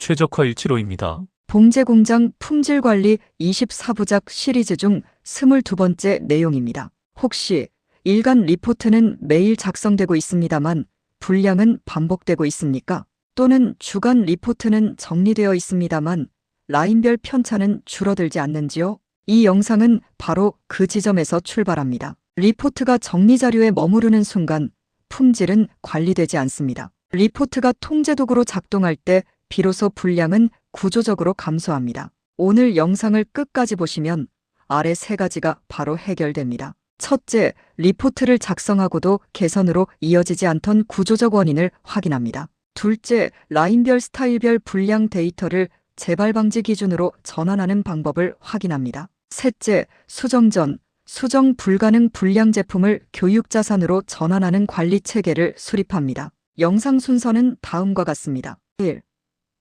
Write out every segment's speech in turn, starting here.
최적화일치로입니다. 봉제공장 품질관리 24부작 시리즈 중 22번째 내용입니다. 혹시 일간 리포트는 매일 작성되고 있습니다만 분량은 반복되고 있습니까? 또는 주간 리포트는 정리되어 있습니다만 라인별 편차는 줄어들지 않는지요? 이 영상은 바로 그 지점에서 출발합니다. 리포트가 정리 자료에 머무르는 순간 품질은 관리되지 않습니다. 리포트가 통제도구로 작동할 때 비로소 분량은 구조적으로 감소합니다. 오늘 영상을 끝까지 보시면 아래 세 가지가 바로 해결됩니다. 첫째, 리포트를 작성하고도 개선으로 이어지지 않던 구조적 원인을 확인합니다. 둘째, 라인별 스타일별 분량 데이터를 재발 방지 기준으로 전환하는 방법을 확인합니다. 셋째, 수정 전, 수정 불가능 불량 제품을 교육 자산으로 전환하는 관리 체계를 수립합니다. 영상 순서는 다음과 같습니다. 1.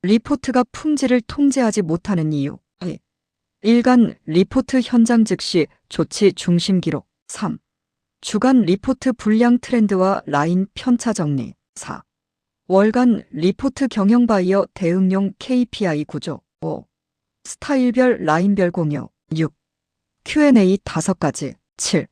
리포트가 품질을 통제하지 못하는 이유. 2. 일간 리포트 현장 즉시 조치 중심 기록. 3. 주간 리포트 분량 트렌드와 라인 편차 정리. 4. 월간 리포트 경영 바이어 대응용 KPI 구조. 5. 스타일별 라인별 공유. 6. Q&A 5가지. 7.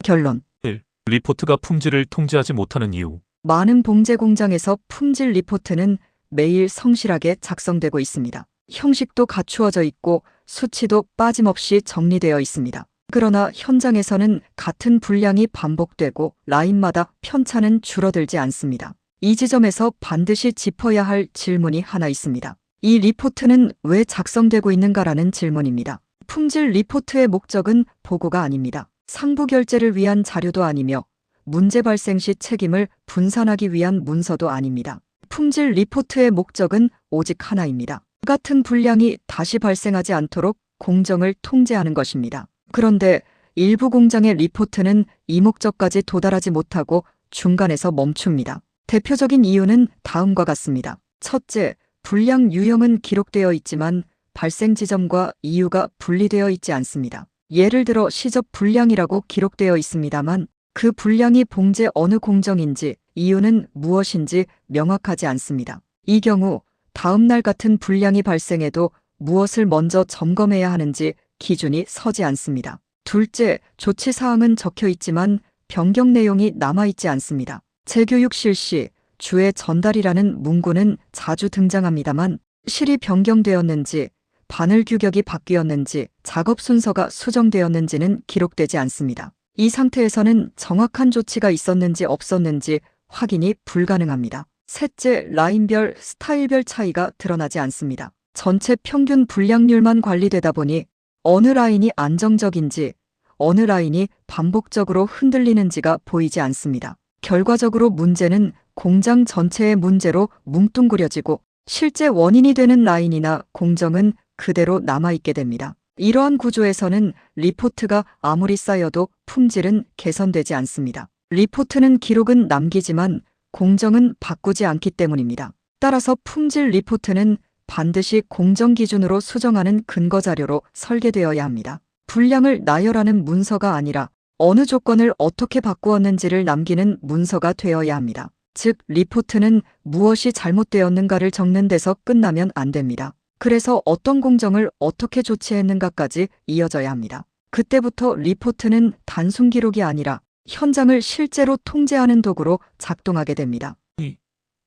결론. 1. 리포트가 품질을 통제하지 못하는 이유. 많은 봉제 공장에서 품질 리포트는 매일 성실하게 작성되고 있습니다. 형식도 갖추어져 있고 수치도 빠짐없이 정리되어 있습니다. 그러나 현장에서는 같은 분량이 반복되고 라인마다 편차는 줄어들지 않습니다. 이 지점에서 반드시 짚어야 할 질문이 하나 있습니다. 이 리포트는 왜 작성되고 있는가라는 질문입니다. 품질 리포트의 목적은 보고가 아닙니다. 상부 결제를 위한 자료도 아니며 문제 발생 시 책임을 분산하기 위한 문서도 아닙니다. 품질 리포트의 목적은 오직 하나입니다. 같은 분량이 다시 발생하지 않도록 공정을 통제하는 것입니다. 그런데 일부 공장의 리포트는 이 목적까지 도달하지 못하고 중간에서 멈춥니다. 대표적인 이유는 다음과 같습니다. 첫째, 분량 유형은 기록되어 있지만 발생 지점과 이유가 분리되어 있지 않습니다. 예를 들어 시접 분량이라고 기록되어 있습니다만 그 분량이 봉제 어느 공정인지 이유는 무엇인지 명확하지 않습니다. 이 경우 다음날 같은 분량이 발생해도 무엇을 먼저 점검해야 하는지 기준이 서지 않습니다. 둘째, 조치 사항은 적혀 있지만 변경 내용이 남아있지 않습니다. 재교육 실시, 주의 전달이라는 문구는 자주 등장합니다만 실이 변경되었는지, 바늘 규격이 바뀌었는지, 작업 순서가 수정되었는지는 기록되지 않습니다. 이 상태에서는 정확한 조치가 있었는지 없었는지 확인이 불가능합니다. 셋째, 라인별, 스타일별 차이가 드러나지 않습니다. 전체 평균 분량률만 관리되다 보니 어느 라인이 안정적인지, 어느 라인이 반복적으로 흔들리는지가 보이지 않습니다. 결과적으로 문제는 공장 전체의 문제로 뭉뚱그려지고 실제 원인이 되는 라인이나 공정은 그대로 남아있게 됩니다. 이러한 구조에서는 리포트가 아무리 쌓여도 품질은 개선되지 않습니다. 리포트는 기록은 남기지만 공정은 바꾸지 않기 때문입니다. 따라서 품질 리포트는 반드시 공정 기준으로 수정하는 근거 자료로 설계되어야 합니다. 분량을 나열하는 문서가 아니라 어느 조건을 어떻게 바꾸었는지를 남기는 문서가 되어야 합니다. 즉, 리포트는 무엇이 잘못되었는가를 적는 데서 끝나면 안 됩니다. 그래서 어떤 공정을 어떻게 조치했는가까지 이어져야 합니다. 그때부터 리포트는 단순 기록이 아니라 현장을 실제로 통제하는 도구로 작동하게 됩니다. 2.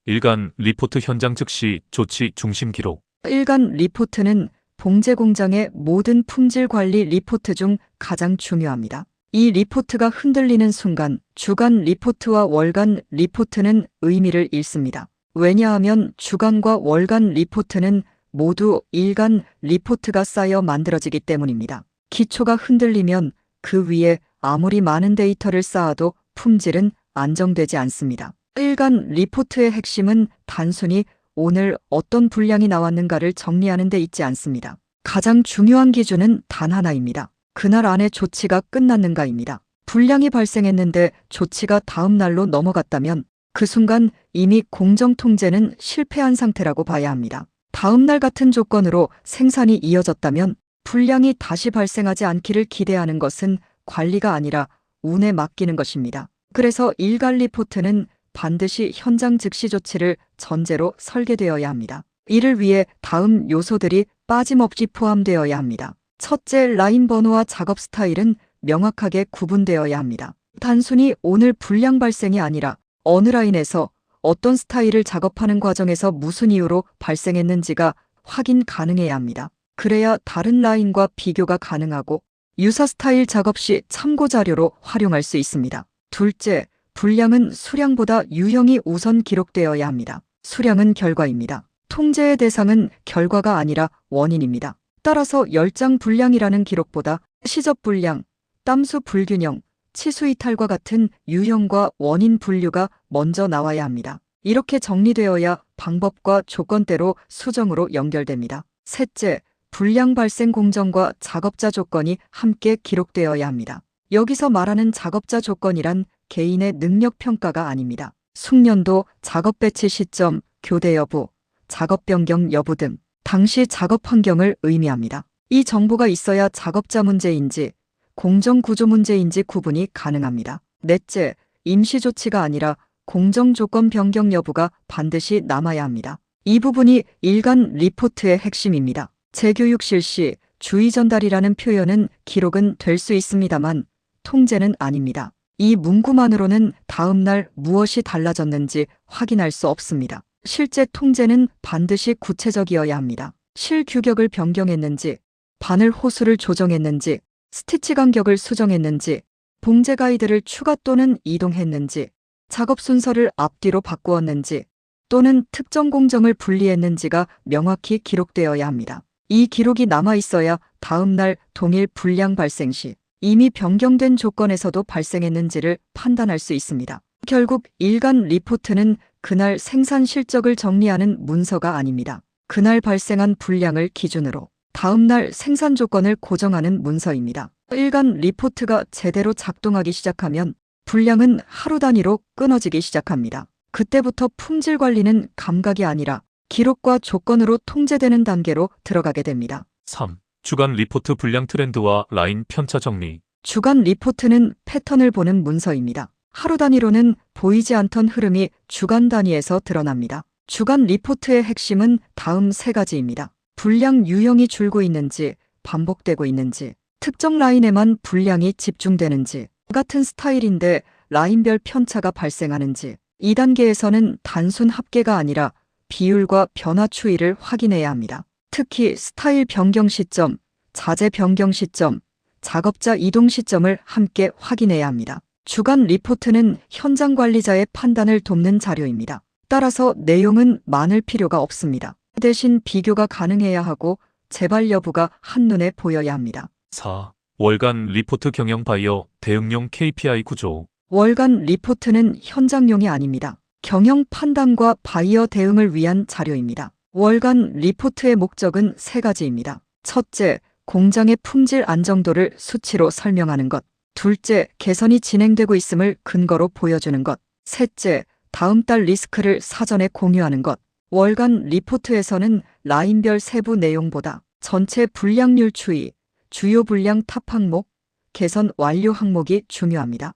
일간 리포트 현장 즉시 조치 중심 기록. 일간 리포트는 봉제 공장의 모든 품질 관리 리포트 중 가장 중요합니다. 이 리포트가 흔들리는 순간 주간 리포트와 월간 리포트는 의미를 잃습니다. 왜냐하면 주간과 월간 리포트는 모두 일간 리포트가 쌓여 만들어지기 때문입니다. 기초가 흔들리면 그 위에 아무리 많은 데이터를 쌓아도 품질은 안정되지 않습니다. 일간 리포트의 핵심은 단순히 오늘 어떤 분량이 나왔는가를 정리하는 데 있지 않습니다. 가장 중요한 기준은 단 하나입니다. 그날 안에 조치가 끝났는가입니다. 분량이 발생했는데 조치가 다음 날로 넘어갔다면 그 순간 이미 공정 통제는 실패한 상태라고 봐야 합니다. 다음 날 같은 조건으로 생산이 이어졌다면 분량이 다시 발생하지 않기를 기대하는 것은 관리가 아니라 운에 맡기는 것입니다. 그래서 일간 리포트는 반드시 현장 즉시 조치를 전제로 설계되어야 합니다. 이를 위해 다음 요소들이 빠짐없이 포함되어야 합니다. 첫째, 라인 번호와 작업 스타일은 명확하게 구분되어야 합니다. 단순히 오늘 불량 발생이 아니라 어느 라인에서 어떤 스타일을 작업하는 과정에서 무슨 이유로 발생했는지가 확인 가능해야 합니다. 그래야 다른 라인과 비교가 가능하고 유사 스타일 작업 시 참고 자료로 활용할 수 있습니다. 둘째, 불량은 수량보다 유형이 우선 기록되어야 합니다. 수량은 결과입니다. 통제의 대상은 결과가 아니라 원인입니다. 따라서 열장 불량이라는 기록보다 시접 불량, 땀수 불균형, 치수 이탈과 같은 유형과 원인 분류가 먼저 나와야 합니다. 이렇게 정리되어야 방법과 조건대로 수정으로 연결됩니다. 셋째, 불량 발생 공정과 작업자 조건이 함께 기록되어야 합니다. 여기서 말하는 작업자 조건이란 개인의 능력 평가가 아닙니다. 숙련도, 작업 배치 시점, 교대 여부, 작업 변경 여부 등 당시 작업 환경을 의미합니다. 이 정보가 있어야 작업자 문제인지 공정 구조 문제인지 구분이 가능합니다. 넷째, 임시 조치가 아니라 공정 조건 변경 여부가 반드시 남아야 합니다. 이 부분이 일간 리포트의 핵심입니다. 재교육 실시, 주의 전달이라는 표현은 기록은 될 수 있습니다만 통제는 아닙니다. 이 문구만으로는 다음날 무엇이 달라졌는지 확인할 수 없습니다. 실제 통제는 반드시 구체적이어야 합니다. 실규격을 변경했는지, 바늘 호수를 조정했는지, 스티치 간격을 수정했는지, 봉제 가이드를 추가 또는 이동했는지, 작업 순서를 앞뒤로 바꾸었는지, 또는 특정 공정을 분리했는지가 명확히 기록되어야 합니다. 이 기록이 남아 있어야 다음날 동일 불량 발생 시 이미 변경된 조건에서도 발생했는지를 판단할 수 있습니다. 결국 일간 리포트는 그날 생산 실적을 정리하는 문서가 아닙니다. 그날 발생한 불량을 기준으로 다음날 생산 조건을 고정하는 문서입니다. 일간 리포트가 제대로 작동하기 시작하면 불량은 하루 단위로 끊어지기 시작합니다. 그때부터 품질 관리는 감각이 아니라 기록과 조건으로 통제되는 단계로 들어가게 됩니다. 3. 주간 리포트 불량 트렌드와 라인 편차 정리. 주간 리포트는 패턴을 보는 문서입니다. 하루 단위로는 보이지 않던 흐름이 주간 단위에서 드러납니다. 주간 리포트의 핵심은 다음 세 가지입니다. 불량 유형이 줄고 있는지, 반복되고 있는지, 특정 라인에만 불량이 집중되는지, 같은 스타일인데 라인별 편차가 발생하는지, 2단계에서는 단순 합계가 아니라 비율과 변화 추이를 확인해야 합니다. 특히 스타일 변경 시점, 자재 변경 시점, 작업자 이동 시점을 함께 확인해야 합니다. 주간 리포트는 현장 관리자의 판단을 돕는 자료입니다. 따라서 내용은 많을 필요가 없습니다. 대신 비교가 가능해야 하고 재발 여부가 한눈에 보여야 합니다. 4. 월간 리포트 경영 바이어 대응용 KPI 구조. 월간 리포트는 현장용이 아닙니다. 경영 판단과 바이어 대응을 위한 자료입니다. 월간 리포트의 목적은 세 가지입니다. 첫째, 공장의 품질 안정도를 수치로 설명하는 것. 둘째, 개선이 진행되고 있음을 근거로 보여주는 것. 셋째, 다음 달 리스크를 사전에 공유하는 것. 월간 리포트에서는 라인별 세부 내용보다 전체 불량률 추이, 주요 불량 탑 항목, 개선 완료 항목이 중요합니다.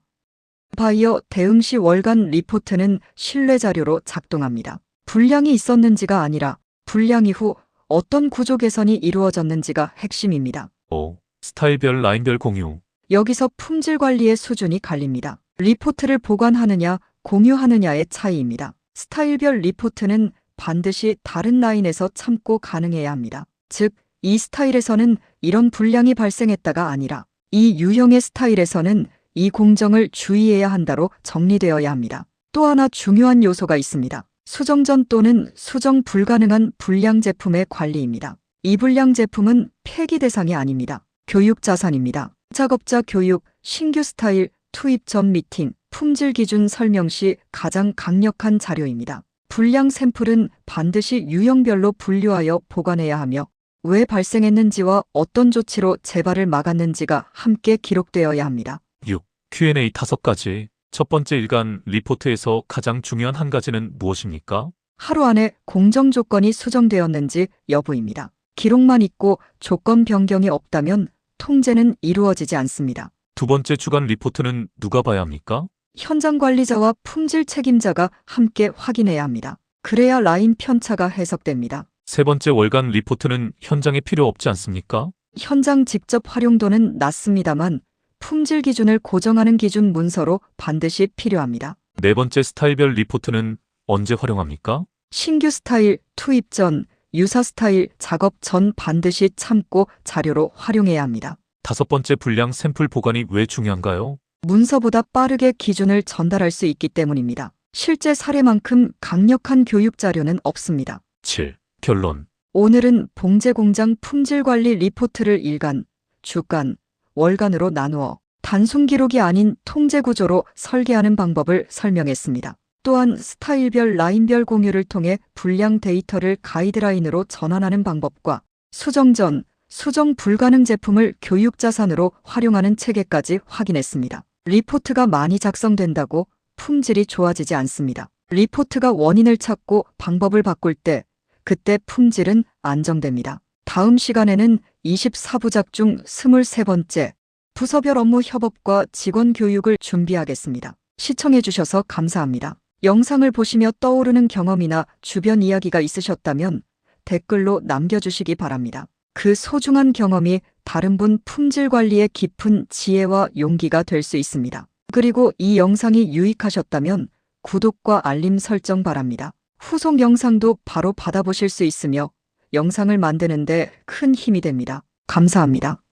바이어 대응 시 월간 리포트는 신뢰 자료로 작동합니다. 불량이 있었는지가 아니라 불량 이후 어떤 구조 개선이 이루어졌는지가 핵심입니다. 5. 스타일별 라인별 공유. 여기서 품질 관리의 수준이 갈립니다. 리포트를 보관하느냐, 공유하느냐의 차이입니다. 스타일별 리포트는 반드시 다른 라인에서 참고 가능해야 합니다. 즉, 이 스타일에서는 이런 불량이 발생했다가 아니라 이 유형의 스타일에서는 이 공정을 주의해야 한다로 정리되어야 합니다. 또 하나 중요한 요소가 있습니다. 수정 전 또는 수정 불가능한 불량 제품의 관리입니다. 이 불량 제품은 폐기 대상이 아닙니다. 교육 자산입니다. 작업자 교육, 신규 스타일, 투입 전 미팅, 품질 기준 설명 시 가장 강력한 자료입니다. 불량 샘플은 반드시 유형별로 분류하여 보관해야 하며 왜 발생했는지와 어떤 조치로 재발을 막았는지가 함께 기록되어야 합니다. 6. Q&A 5가지. 첫 번째 일간 리포트에서 가장 중요한 한 가지는 무엇입니까? 하루 안에 공정 조건이 수정되었는지 여부입니다. 기록만 있고 조건 변경이 없다면 통제는 이루어지지 않습니다. 두 번째 주간 리포트는 누가 봐야 합니까? 현장 관리자와 품질 책임자가 함께 확인해야 합니다. 그래야 라인 편차가 해석됩니다. 세 번째 월간 리포트는 현장에 필요 없지 않습니까? 현장 직접 활용도는 낮습니다만 품질 기준을 고정하는 기준 문서로 반드시 필요합니다. 네 번째 스타일별 리포트는 언제 활용합니까? 신규 스타일 투입 전, 유사 스타일 작업 전 반드시 참고 자료로 활용해야 합니다. 다섯 번째 분량 샘플 보관이 왜 중요한가요? 문서보다 빠르게 기준을 전달할 수 있기 때문입니다. 실제 사례만큼 강력한 교육 자료는 없습니다. 7. 결론. 오늘은 봉제 공장 품질 관리 리포트를 일간, 주간, 월간으로 나누어 단순 기록이 아닌 통제 구조로 설계하는 방법을 설명했습니다. 또한 스타일별 라인별 공유를 통해 분량 데이터를 가이드라인으로 전환하는 방법과 수정 전, 수정 불가능 제품을 교육 자산으로 활용하는 체계까지 확인했습니다. 리포트가 많이 작성된다고 품질이 좋아지지 않습니다. 리포트가 원인을 찾고 방법을 바꿀 때 그때 품질은 안정됩니다. 다음 시간에는 24부작 중 23번째 부서별 업무 협업과 직원 교육을 준비하겠습니다. 시청해주셔서 감사합니다. 영상을 보시며 떠오르는 경험이나 주변 이야기가 있으셨다면 댓글로 남겨주시기 바랍니다. 그 소중한 경험이 다른 분 품질 관리의 깊은 지혜와 용기가 될 수 있습니다. 그리고 이 영상이 유익하셨다면 구독과 알림 설정 바랍니다. 후속 영상도 바로 받아보실 수 있으며 영상을 만드는데 큰 힘이 됩니다. 감사합니다.